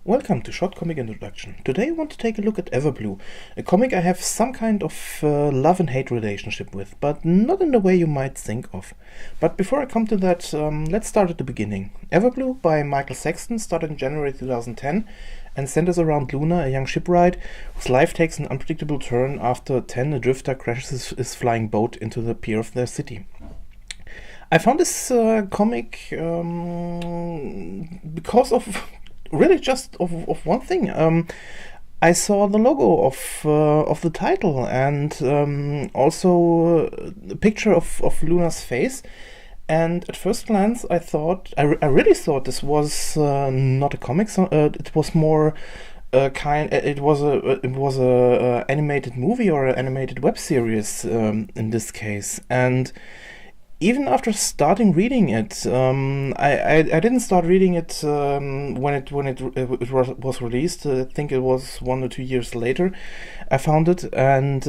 Welcome to Short Comic Introduction. Today I want to take a look at Everblue, a comic I have some kind of love and hate relationship with, but not in the way you might think of. But before I come to that, let's start at the beginning. Everblue by Michael Sexton started in January 2010 and centers around Luna, a young shipwright whose life takes an unpredictable turn after 10 a drifter crashes his flying boat into the pier of their city. I found this comic because of really just of one thing. I saw the logo of the title and also a picture of Luna's face. And at first glance, I really thought this was not a comic. So, it was more it was a animated movie or an animated web series in this case. And even after starting reading it, I didn't start reading it when it was released. I think it was 1 or 2 years later I found it, and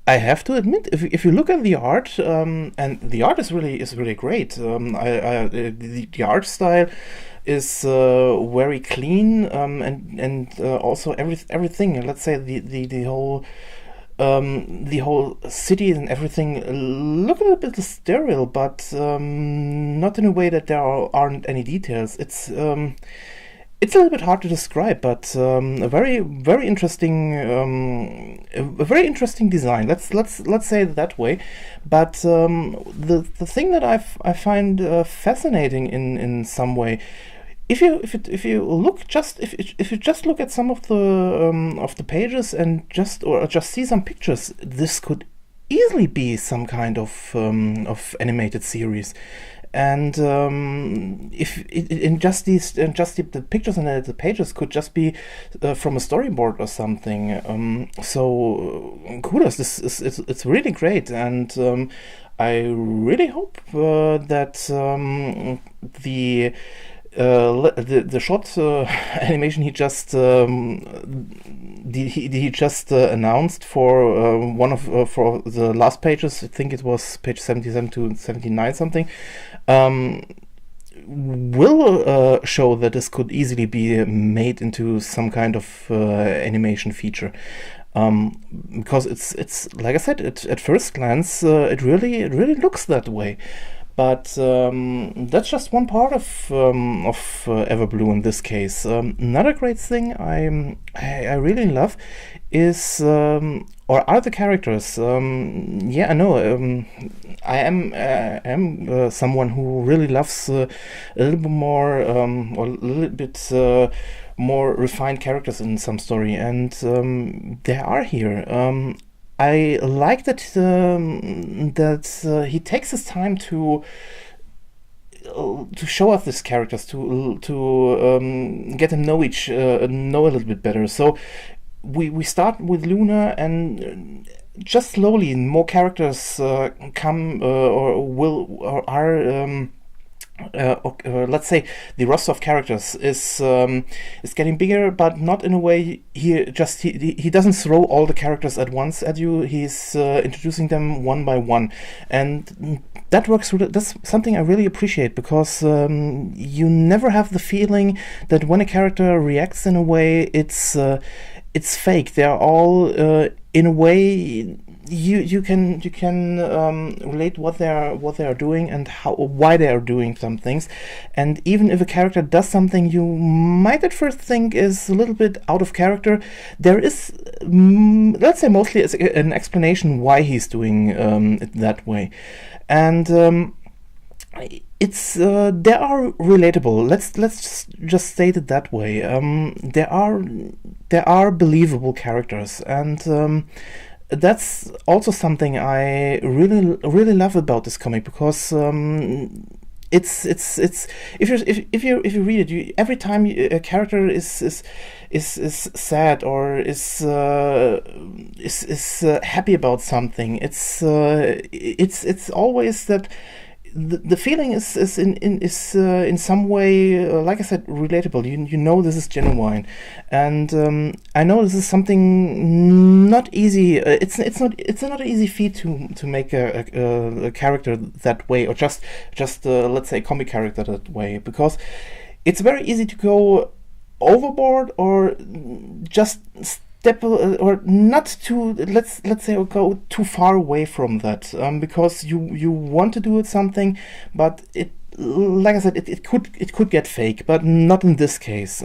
I have to admit, if you look at the art, and the art is really great. The art style is very clean, and also everything. Let's say the whole city and everything look a little bit sterile, but not in a way that there aren't any details. It's a little bit hard to describe, but a very interesting design. Let's say it that way. But the thing that I find fascinating in some way. If you just look at some of the pages and just see some pictures, this could easily be some kind of animated series. And the pictures and the pages could just be from a storyboard or something. So kudos, it's really great, and I really hope that the short animation he just announced for one of for the last pages, I think it was page 77 to 79 something, will show that this could easily be made into some kind of animation feature. Because it's like I said, at first glance it really looks that way. But that's just one part of Everblue in this case. Another great thing I really love is or are the characters. Yeah, I know. I am someone who really loves a little bit more or a little bit more refined characters in some story, and they are here. I like that he takes his time to show us these characters, to get them know a little bit better. So we start with Luna, and just slowly more characters come or are. Let's say the roster of characters is getting bigger, but not in a way he doesn't throw all the characters at once at you. He's introducing them one by one, and that works. That's something I really appreciate, because you never have the feeling that when a character reacts in a way, it's fake. They're all in a way. You can relate what they are doing and why they are doing some things, and even if a character does something you might at first think is a little bit out of character, there is let's say mostly an explanation why he's doing it that way, and it's they are relatable. Let's just state it that way. There are believable characters, and that's also something I really love about this comic, because it's if you read it, every time a character is sad or is happy about something, it's always that the feeling is in some way, like I said, relatable. You know this is genuine, and I know this is something not easy. It's not an easy feat to make a character that way, or just let's say a comic character that way, because it's very easy to go overboard or just step or not too, let's say, go too far away from that, because you want to do it something, but it, like I said, it could get fake, but not in this case.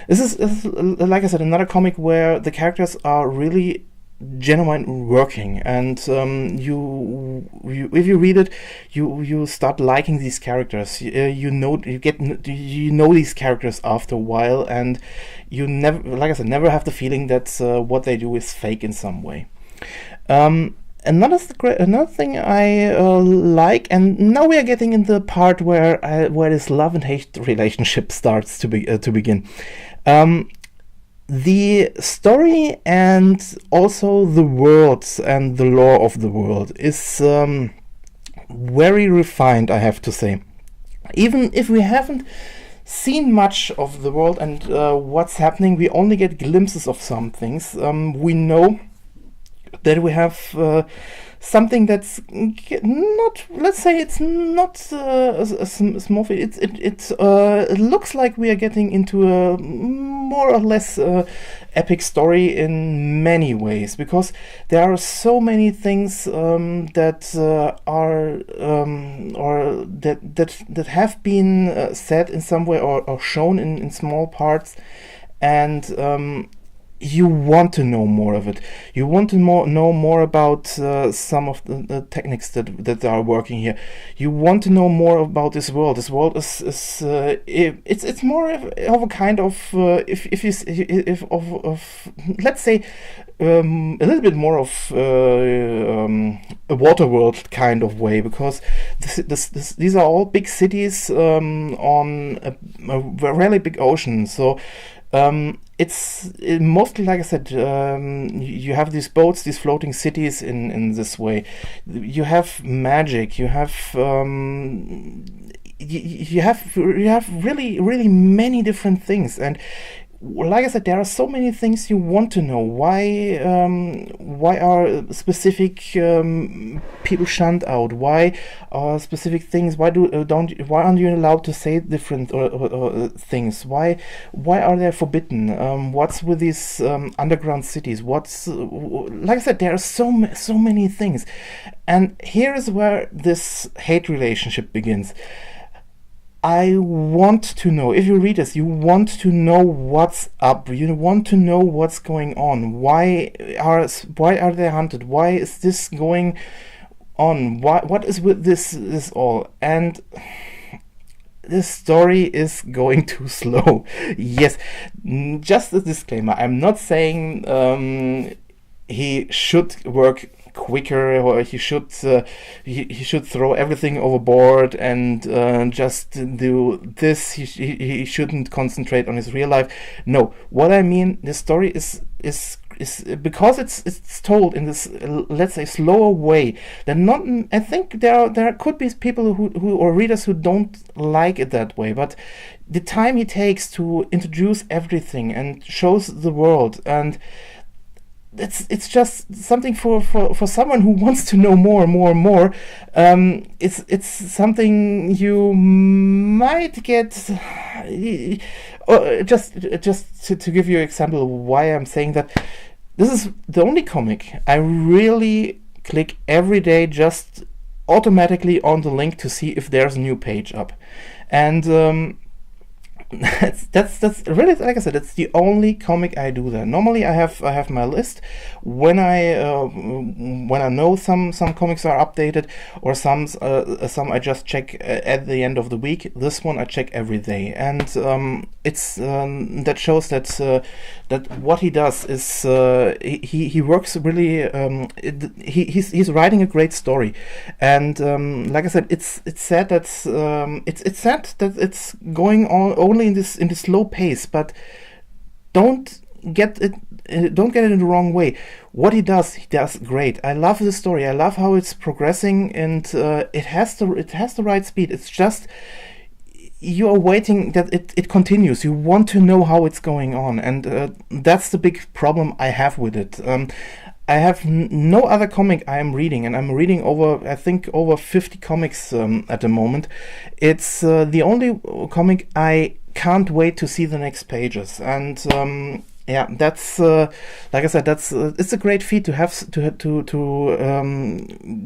This is like I said, another comic where the characters are really genuine working, and you if you read it, you start liking these characters. You know these characters after a while, and you never, like I said, never have the feeling that what they do is fake in some way. Another thing I like, and now we are getting in the part where this love and hate relationship starts to begin. The story and also the worlds and the lore of the world is very refined, I have to say. Even if we haven't seen much of the world and what's happening, we only get glimpses of some things. We know that we have something that's not, let's say, it's not a small thing. It looks like we are getting into a more or less epic story in many ways, because there are so many things that are or that have been said in some way or shown in small parts, and you want to know more of it. You want to know more about some of the techniques that are working here. You want to know more about this world. This world is it's more of a kind of let's say a little bit more of a water world kind of way, because these are all big cities on a really big ocean. So it's mostly, like I said, you have these boats, these floating cities in this way. You have magic. You have you have really many different things, and like I said, there are so many things you want to know. Why are specific people shunned out? Why are specific things? Why aren't you allowed to say different or things? Why are they forbidden? What's with these underground cities? What's like I said, there are so many things, and here is where this hate relationship begins. I want to know, if you read this, you want to know what's up. You want to know what's going on. Why are they hunted? Why is this going on? What is with this all? And this story is going too slow. Yes, just a disclaimer. I'm not saying he should work quicker, or he should throw everything overboard and just do this. He shouldn't concentrate on his real life. No, what I mean, the story is because it's told in this, let's say, slower way. I think there could be people who or readers who don't like it that way, but the time he takes to introduce everything and shows the world, and it's just something for someone who wants to know more and more and more. It's something you might get. Just to give you an example of why I'm saying that, this is the only comic I really click every day, just automatically on the link to see if there's a new page up, and that's really, like I said, it's the only comic I do that. Normally I have my list when I know some comics are updated, or some I just check at the end of the week. This one I check every day, and it's that shows that what he does is he works really. He's writing a great story, and like I said, it's sad that it's sad that it's going on only in this slow pace, but don't get it in the wrong way. What he does great. I love the story. I love how it's progressing, and it has the right speed. It's just you are waiting that it continues. You want to know how it's going on, and that's the big problem I have with it. I have no other comic I am reading, and I'm reading I think over 50 comics at the moment. It's the only comic I can't wait to see the next pages, and yeah, that's like I said, that's it's a great feat to have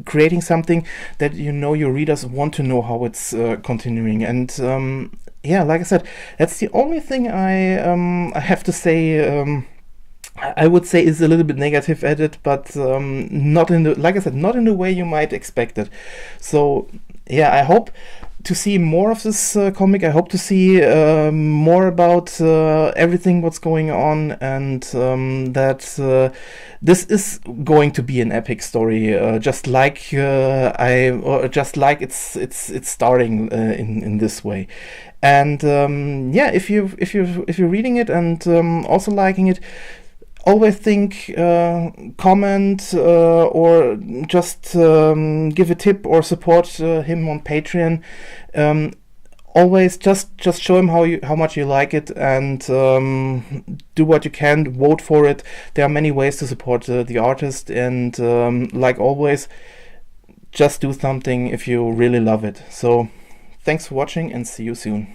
creating something that your readers want to know how it's continuing, and yeah, like I said, that's the only thing I have to say. I would say is a little bit negative at it, but not in the, like I said, not in the way you might expect it. So yeah, I hope to see more of this comic. I hope to see more about everything what's going on, and that this is going to be an epic story, just like just like it's starting in this way. And yeah, if you're reading it and also liking it, always think, comment, or just give a tip or support him on Patreon. Always just show him how much you like it, and do what you can. Vote for it. There are many ways to support the artist, and like always, just do something if you really love it. So thanks for watching, and see you soon.